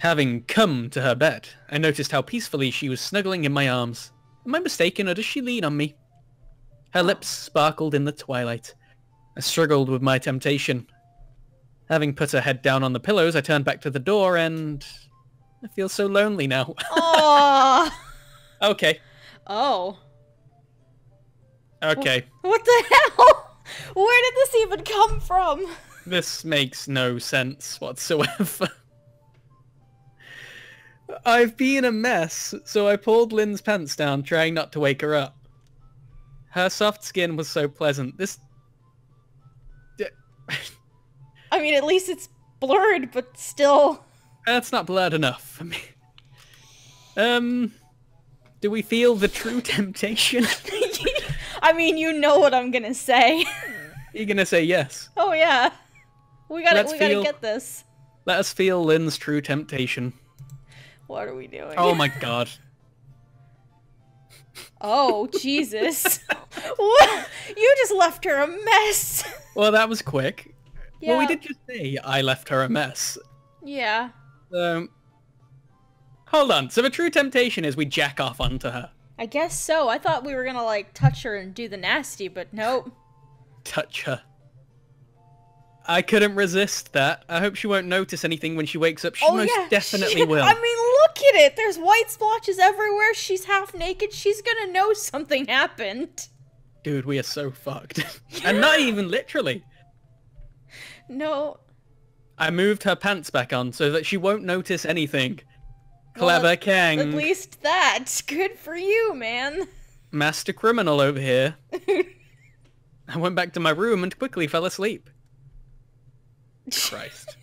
Having come to her bed, I noticed how peacefully she was snuggling in my arms. Am I mistaken, or does she lean on me? Her lips sparkled in the twilight. I struggled with my temptation. Having put her head down on the pillows, I turned back to the door and... I feel so lonely now. Aww. Okay. Oh. Okay. What the hell? Where did this even come from? This makes no sense whatsoever. I've been a mess, so I pulled Lynn's pants down, trying not to wake her up. Her soft skin was so pleasant. I mean, at least it's blurred, but still... That's not blurred enough for me. Do we feel the true temptation? I mean, you know what I'm gonna say. You're gonna say yes. Oh yeah. We gotta get this. Let us feel Lynn's true temptation. What are we doing? Oh my god. Oh, Jesus. What? You just left her a mess. Well, that was quick. Yeah. Well, we did just say I left her a mess. Yeah. Hold on. So the true temptation is we jack off onto her. I guess so. I thought we were gonna, like, touch her and do the nasty, but nope. Touch her. I couldn't resist that. I hope she won't notice anything when she wakes up. She most definitely will. I mean, look at it. There's white splotches everywhere. She's half naked. She's gonna know something happened. Dude, we are so fucked. And not even literally. No. I moved her pants back on so that she won't notice anything. Clever well, Kang. At least that. Good for you, man. Master criminal over here. I went back to my room and quickly fell asleep. Christ.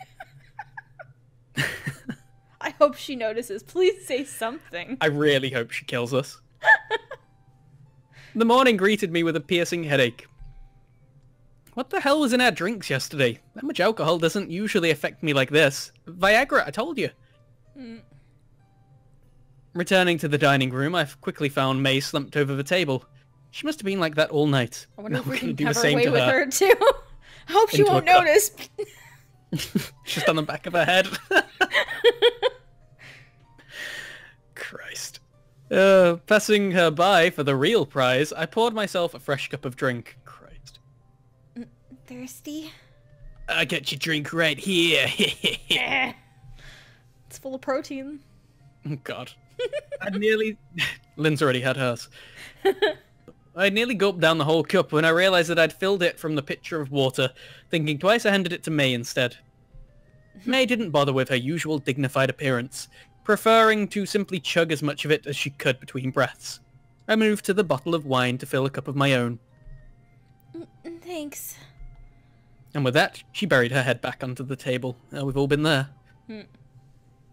I hope she notices. Please say something. I really hope she kills us. The morning greeted me with a piercing headache. What the hell was in our drinks yesterday? That much alcohol doesn't usually affect me like this. Viagra, I told you. Returning to the dining room, I quickly found May slumped over the table. She must have been like that all night. I wonder if we can do have the her same away to with her too. I hope she Into won't a cup. notice. Just on the back of her head. Christ. Passing her by for the real prize, I poured myself a fresh cup of drink. Christ. Thirsty? I get your drink right here. Eh. It's full of protein. Oh, God. I nearly... Lynn's already had hers. I nearly gulped down the whole cup when I realized that I'd filled it from the pitcher of water. Thinking twice, I handed it to May instead. May didn't bother with her usual dignified appearance, preferring to simply chug as much of it as she could between breaths. I moved to the bottle of wine to fill a cup of my own. Thanks. And with that, she buried her head back onto the table. We've all been there.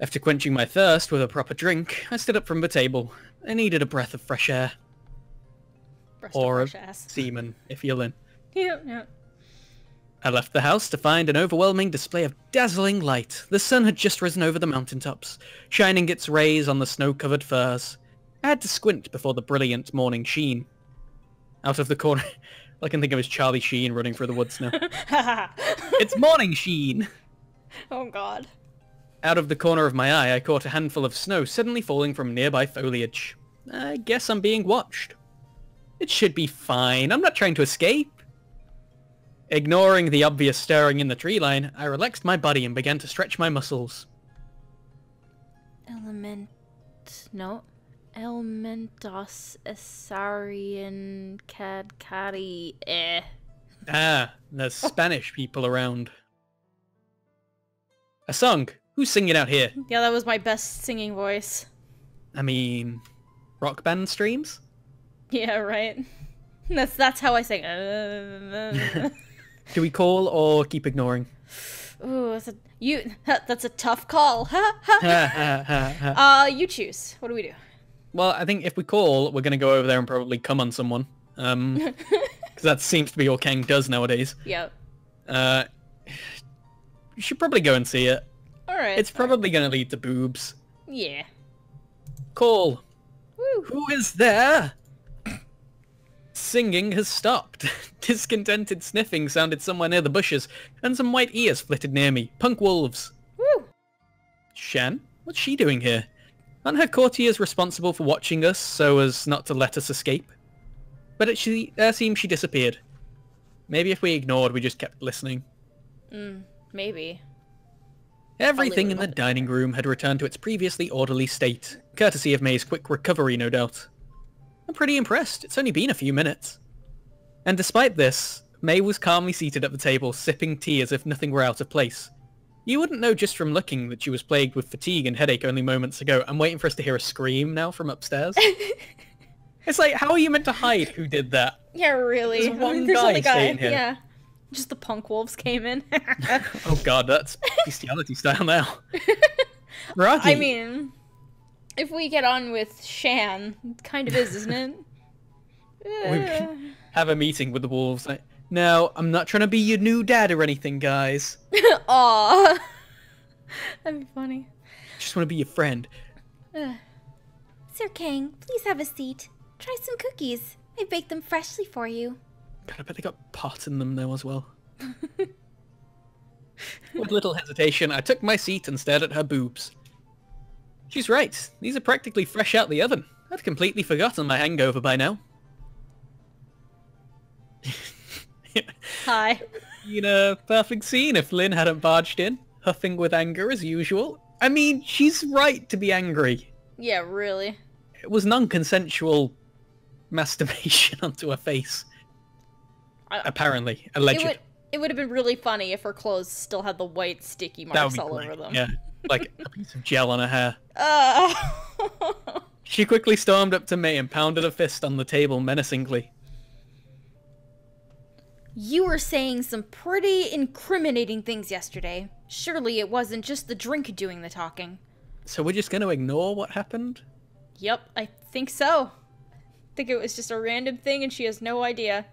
After quenching my thirst with a proper drink, I stood up from the table. I needed a breath of fresh air. Or of semen, if you're Lynn. Yeah. I left the house to find an overwhelming display of dazzling light. The sun had just risen over the mountaintops, shining its rays on the snow-covered firs. I had to squint before the brilliant morning sheen. Out of the corner... All I can think of is Charlie Sheen running through the woods now. It's morning sheen! Oh god. Out of the corner of my eye, I caught a handful of snow suddenly falling from nearby foliage. I guess I'm being watched. It should be fine. I'm not trying to escape. Ignoring the obvious stirring in the tree line, I relaxed my body and began to stretch my muscles. Elementos Esarian Cadcari Ah, there's Spanish people around. A song? Who's singing out here? Yeah, that was my best singing voice. I mean, rock band streams? Yeah, right. That's how I sing. Do we call or keep ignoring? Ooh, that's a tough call. You choose. What do we do? Well, I think if we call, we're going to go over there and probably come on someone. Because that seems to be all Kang does nowadays. Yep. You should probably go and see it. Alright. It's probably going to lead to boobs. Yeah. Call. Woo. Who is there? Singing has stopped. Discontented sniffing sounded somewhere near the bushes, and some white ears flitted near me. Punk wolves. Woo. Shen? What's she doing here? Aren't her courtiers responsible for watching us so as not to let us escape? But it seems she disappeared. Maybe if we ignored, we just kept listening. Maybe. Everything in the dining room had returned to its previously orderly state, courtesy of May's quick recovery, no doubt. I'm pretty impressed. It's only been a few minutes. And despite this, May was calmly seated at the table, sipping tea as if nothing were out of place. You wouldn't know just from looking that she was plagued with fatigue and headache only moments ago. I'm waiting for us to hear a scream now from upstairs. It's like, how are you meant to hide who did that? Yeah, really. There's one guy staying here. Yeah. Just the punk wolves came in. Oh god, that's bestiality style now. Froggy. I mean, if we get on with Shan, it kind of is, isn't it? We have a meeting with the wolves. Like, no, I'm not trying to be your new dad or anything, guys. Aww. That'd be funny. Just want to be your friend. Sir Kang, please have a seat. Try some cookies. I baked them freshly for you. God, I bet they got pot in them now as well. With little hesitation, I took my seat and stared at her boobs. She's right. These are practically fresh out the oven. I'd completely forgotten my hangover by now. Hi. In a perfect scene if Lynn hadn't barged in, huffing with anger as usual. I mean, she's right to be angry. Yeah, really. It was non-consensual masturbation onto her face. Apparently. Alleged. It would have been really funny if her clothes still had the white sticky marks all over them. Yeah, like a piece of gel on her hair. Uh... She quickly stormed up to May and pounded a fist on the table menacingly. You were saying some pretty incriminating things yesterday. Surely it wasn't just the drink doing the talking. So we're just going to ignore what happened? Yep, I think so. I think it was just a random thing and she has no idea.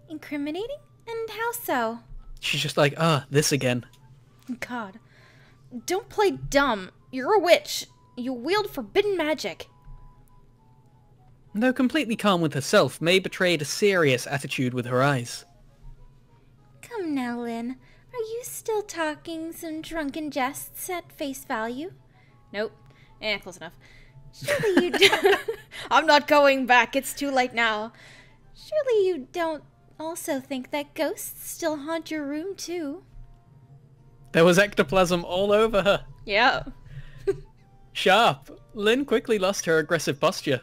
Incriminating? And how so? She's just like, this again. God. Don't play dumb. You're a witch. You wield forbidden magic. Though completely calm with herself, May betrayed a serious attitude with her eyes. Come now, Lynn. Are you still talking some drunken jests at face value? Nope. Close enough. Surely you don't... I'm not going back. It's too late now. Surely you don't also think that ghosts still haunt your room, too? There was ectoplasm all over her. Yeah. Sharp. Lynn quickly lost her aggressive posture.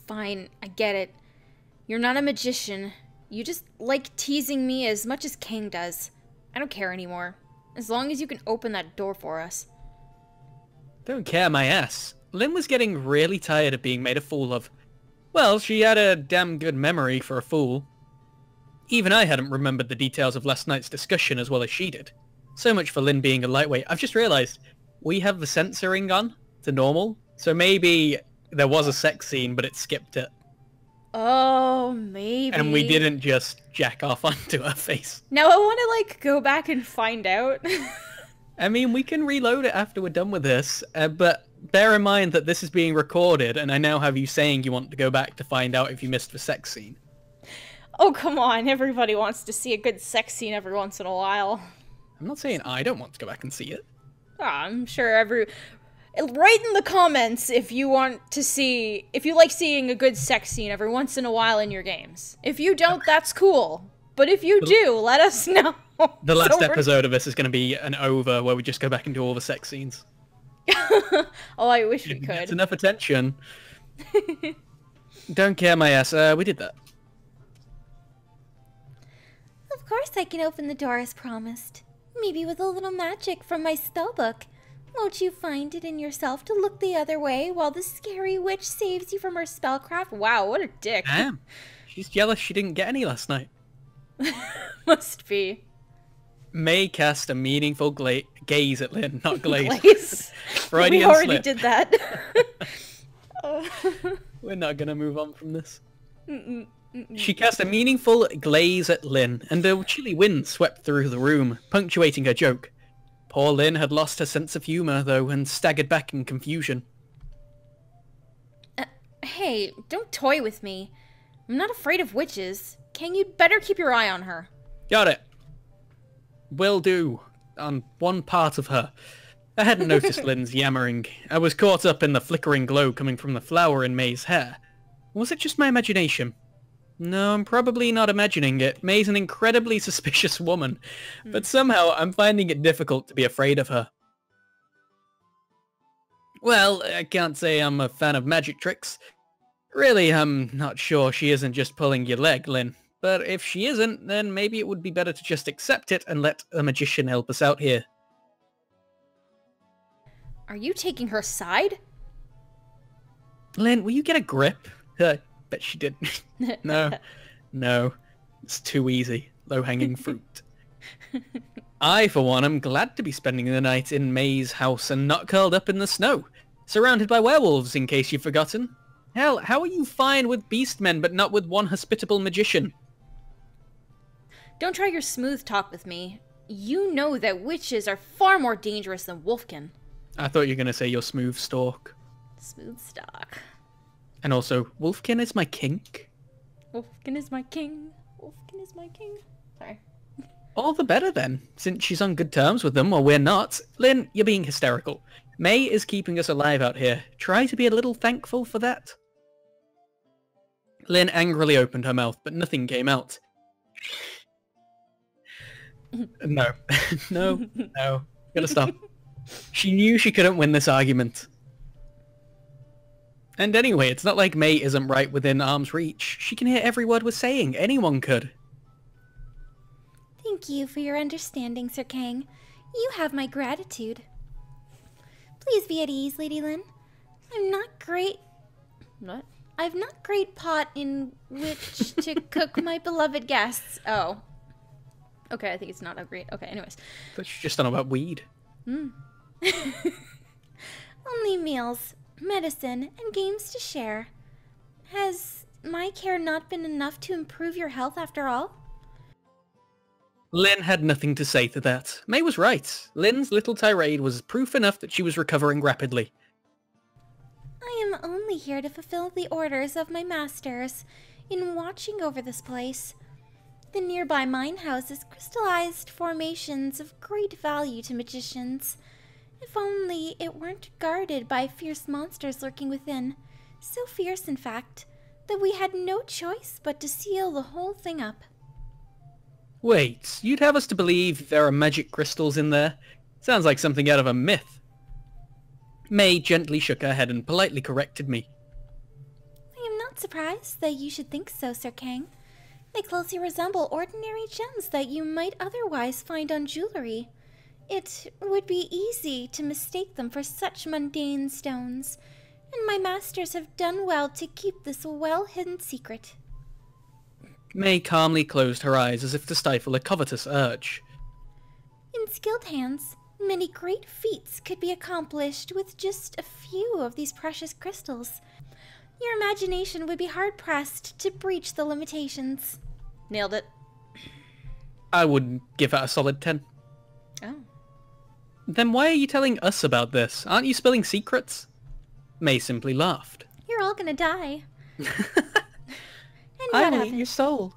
Fine, I get it. You're not a magician. You just like teasing me as much as King does. I don't care anymore. As long as you can open that door for us. Don't care my ass. Lynn was getting really tired of being made a fool of. Well, she had a damn good memory for a fool. Even I hadn't remembered the details of last night's discussion as well as she did. So much for Lynn being a lightweight. I've just realised we have the censoring on to normal, so maybe there was a sex scene, but it skipped it. Oh, maybe. And we didn't just jack off onto her face. Now I want to, like, go back and find out. I mean, we can reload it after we're done with this, but bear in mind that this is being recorded, and I now have you saying you want to go back to find out if you missed the sex scene. Oh, come on. Everybody wants to see a good sex scene every once in a while. I'm not saying I don't want to go back and see it. I'm sure write in the comments if you want to see, if you like seeing a good sex scene every once in a while in your games. If you don't, that's cool. But if you do, let us know. The last episode of this is going to be an over where we just go back and do all the sex scenes. Oh, I wish we could. It's enough attention. Don't care my ass. We did that. Of course I can open the door as promised. Maybe with a little magic from my spellbook. Won't you find it in yourself to look the other way while the scary witch saves you from her spellcraft? Wow, what a dick. Damn. She's jealous she didn't get any last night. Must be. May cast a meaningful gaze at Lynn, not glaze. Glaze? Freudian We already slip. did that. We're not going to move on from this. She cast a meaningful glaze at Lynn, and a chilly wind swept through the room, punctuating her joke. Poor Lynn had lost her sense of humour, though, and staggered back in confusion. Hey, don't toy with me. I'm not afraid of witches. King, you'd better keep your eye on her. Got it. Will do. On one part of her. I hadn't noticed Lynn's yammering. I was caught up in the flickering glow coming from the flower in May's hair. Was it just my imagination? No, I'm probably not imagining it. May's an incredibly suspicious woman, but somehow I'm finding it difficult to be afraid of her. Well, I can't say I'm a fan of magic tricks. Really, I'm not sure she isn't just pulling your leg, Lynn. But if she isn't, then maybe it would be better to just accept it and let a magician help us out here. Are you taking her side? Lynn, will you get a grip? Bet she didn't. No. It's too easy. Low-hanging fruit. I, for one, am glad to be spending the night in May's house and not curled up in the snow. Surrounded by werewolves, in case you've forgotten. Hell, how are you fine with beastmen but not with one hospitable magician? Don't try your smooth talk with me. You know that witches are far more dangerous than wolfkin. I thought you were going to say your smooth stalk. Smooth stock. And also, wolfkin is my kink. Wolfkin is my king. Wolfkin is my king. Sorry. All the better then, since she's on good terms with them while we're not. Lynn, you're being hysterical. May is keeping us alive out here. Try to be a little thankful for that. Lynn angrily opened her mouth, but nothing came out. No. No. Gotta stop. She knew she couldn't win this argument. And anyway, it's not like May isn't right within arm's reach. She can hear every word we're saying. Anyone could. Thank you for your understanding, Sir Kang. You have my gratitude. Please be at ease, Lady Lynn. I'm not great... What? I've not great pot in which to cook my beloved guests. Oh. Okay, I think it's not a great... Okay, anyways. But she's just on about weed. Only meals, medicine, and games to share. Has my care not been enough to improve your health after all? Lynn had nothing to say to that. May was right. Lynn's little tirade was proof enough that she was recovering rapidly. I am only here to fulfill the orders of my masters in watching over this place. The nearby mine houses crystallized formations of great value to magicians. If only it weren't guarded by fierce monsters lurking within. So fierce, in fact, that we had no choice but to seal the whole thing up. Wait, you'd have us to believe there are magic crystals in there? Sounds like something out of a myth. May gently shook her head and politely corrected me. I am not surprised that you should think so, Sir Kang. They closely resemble ordinary gems that you might otherwise find on jewelry. It would be easy to mistake them for such mundane stones, and my masters have done well to keep this well-hidden secret. May calmly closed her eyes as if to stifle a covetous urge. In skilled hands, many great feats could be accomplished with just a few of these precious crystals. Your imagination would be hard-pressed to breach the limitations. Nailed it. I would give that a solid 10. Oh. Then why are you telling us about this? Aren't you spilling secrets? May simply laughed. You're all gonna die. I will eat your soul.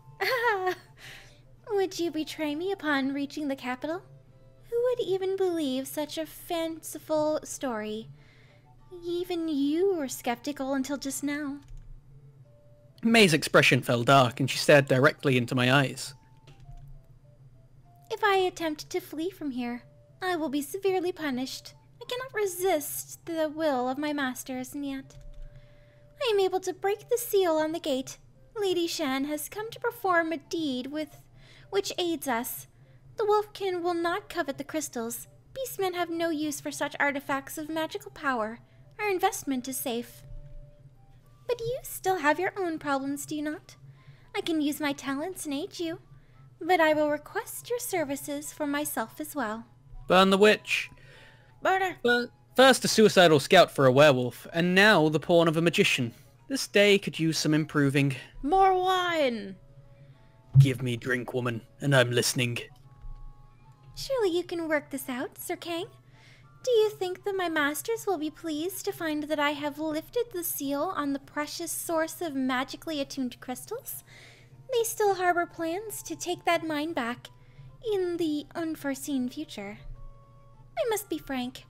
Would you betray me upon reaching the capital? Who would even believe such a fanciful story? Even you were skeptical until just now. May's expression fell dark and she stared directly into my eyes. If I attempt to flee from here, I will be severely punished. I cannot resist the will of my masters, and yet I am able to break the seal on the gate. Lady Shen has come to perform a deed which aids us. The Wolfkin will not covet the crystals. Beastmen have no use for such artifacts of magical power. Our investment is safe. But you still have your own problems, do you not? I can use my talents and aid you, but I will request your services for myself as well. Burn the witch. Burn her. But first a suicidal scout for a werewolf, and now the pawn of a magician. This day could use some improving. More wine. Give me drink, woman, and I'm listening. Surely you can work this out, Sir Kang. Do you think that my masters will be pleased to find that I have lifted the seal on the precious source of magically attuned crystals? They still harbor plans to take that mine back in the unforeseen future. I must be frank.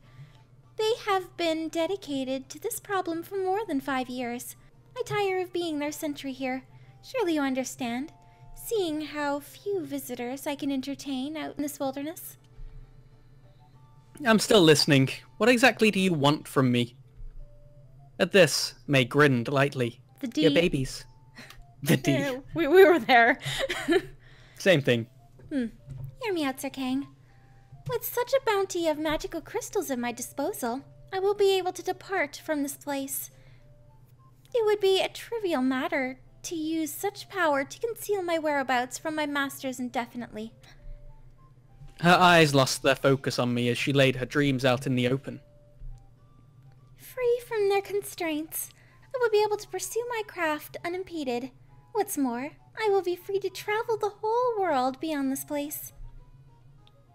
They have been dedicated to this problem for more than 5 years. I tire of being their sentry here. Surely you understand, seeing how few visitors I can entertain out in this wilderness. I'm still listening. What exactly do you want from me? At this, May grinned lightly. The D. Your babies. The D. Yeah, we were there. Same thing. Hear me out, Sir Kang. With such a bounty of magical crystals at my disposal, I will be able to depart from this place. It would be a trivial matter to use such power to conceal my whereabouts from my masters indefinitely. Her eyes lost their focus on me as she laid her dreams out in the open. Free from their constraints, I will be able to pursue my craft unimpeded. What's more, I will be free to travel the whole world beyond this place.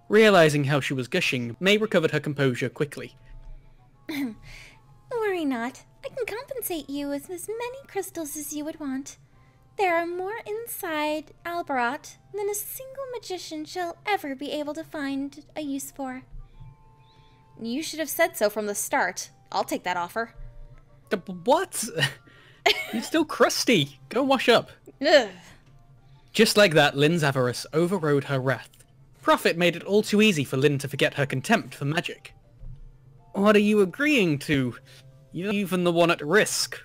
Realizing how she was gushing, May recovered her composure quickly. Worry not. I can compensate you with as many crystals as you would want. There are more inside Albarat than a single magician shall ever be able to find a use for. You should have said so from the start. I'll take that offer. What? You're still crusty. Go wash up. Ugh. Just like that, Lynn's avarice overrode her wrath. Profit made it all too easy for Lynn to forget her contempt for magic. What are you agreeing to? You're even the one at risk.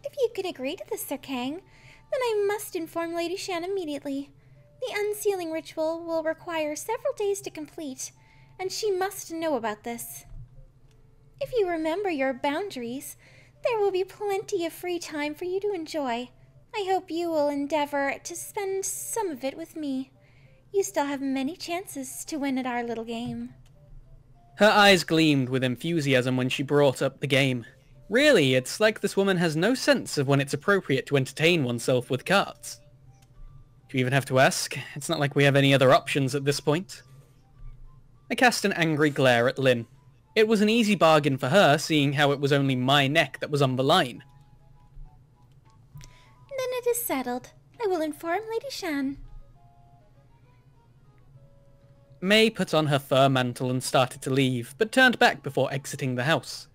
If you can agree to this, Sir Kang, then I must inform Lady Shan immediately. The unsealing ritual will require several days to complete, and she must know about this. If you remember your boundaries, there will be plenty of free time for you to enjoy. I hope you will endeavor to spend some of it with me. You still have many chances to win at our little game. Her eyes gleamed with enthusiasm when she brought up the game. Really, it's like this woman has no sense of when it's appropriate to entertain oneself with cards. Do you even have to ask? It's not like we have any other options at this point. I cast an angry glare at Lynn. It was an easy bargain for her, seeing how it was only my neck that was on the line. Then it is settled. I will inform Lady Shan. May put on her fur mantle and started to leave, but turned back before exiting the house.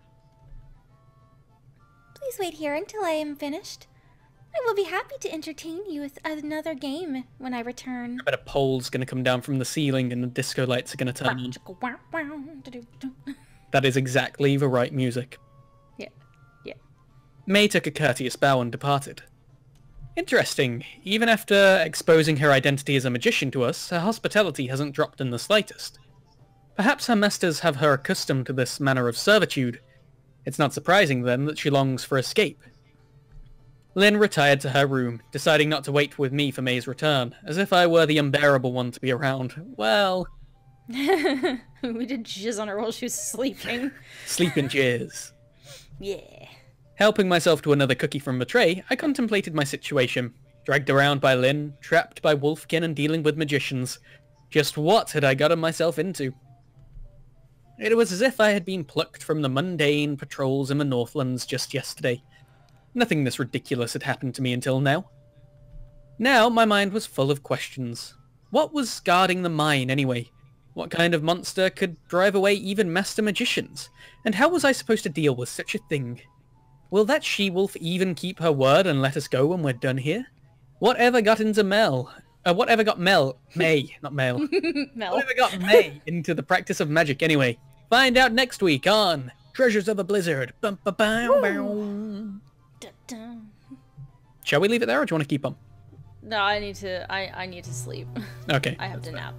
Please wait here until I am finished. I will be happy to entertain you with another game when I return. I bet a pole's gonna come down from the ceiling and the disco lights are gonna turn on. That is exactly the right music. Yeah. May took a courteous bow and departed. Interesting. Even after exposing her identity as a magician to us, her hospitality hasn't dropped in the slightest. Perhaps her masters have her accustomed to this manner of servitude. It's not surprising, then, that she longs for escape. Lynn retired to her room, deciding not to wait with me for May's return, as if I were the unbearable one to be around. Well... We did jizz on her while she was sleeping. Sleeping jizz. Yeah. Helping myself to another cookie from the tray, I contemplated my situation. Dragged around by Lynn, trapped by Wolfkin and dealing with magicians. Just what had I gotten myself into? It was as if I had been plucked from the mundane patrols in the Northlands just yesterday. Nothing this ridiculous had happened to me until now. Now my mind was full of questions. What was guarding the mine anyway? What kind of monster could drive away even master magicians? And how was I supposed to deal with such a thing? Will that she-wolf even keep her word and let us go when we're done here? Whatever got into whatever got May, not Mel. Mel. Whatever got May into the practice of magic anyway? Find out next week on Treasures of a Blizzard. Bum, ba, bow, bow. Dun. Shall we leave it there or do you want to keep on? No, I need to sleep. Okay. I have that's to fair. nap.